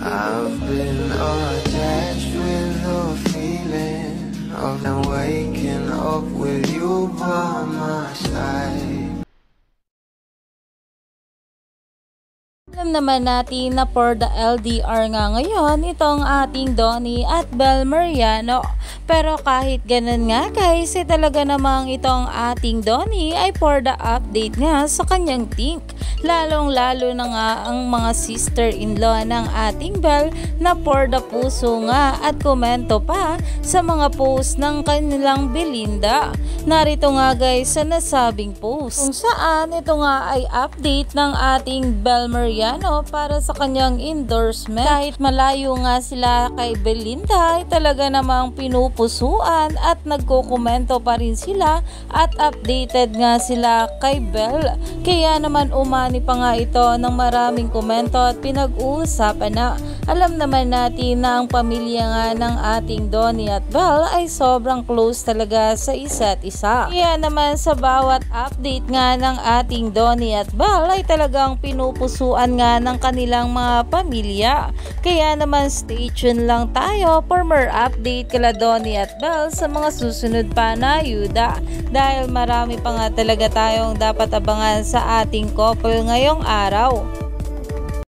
I've been attached with the feeling of waking up with you by my side. Alam naman natin na for the LDR nga ngayon itong ating Donnie at Bel Mariano. Pero kahit ganun nga guys, talaga namang itong ating Donnie ay for the update nga sa kanyang think. Lalong-lalo na nga ang mga sister-in-law ng ating Bel na for the puso nga at komento pa sa mga post ng kanilang Belinda. Narito nga guys sa nasabing post kung saan ito nga ay update ng ating Bel Mariano para sa kanyang endorsement. Kahit malayo nga sila kay Belinda ay talaga namang pinupusuan at nagkokomento pa rin sila at updated nga sila kay Bel. Kaya naman umani pa nga ito ng maraming komento at pinag-uusapan na. Alam naman natin na ang pamilya nga ng ating Donnie at Bel ay sobrang close talaga sa isa't isa. Kaya naman sa bawat update nga ng ating Donnie at Bel ay talagang pinupusuan nga ng kanilang mga pamilya. Kaya naman stay tuned lang tayo for more update kala Donnie at Bel sa mga susunod pa na ayuda. Dahil marami pa nga talaga tayong dapat abangan sa ating couple ngayong araw.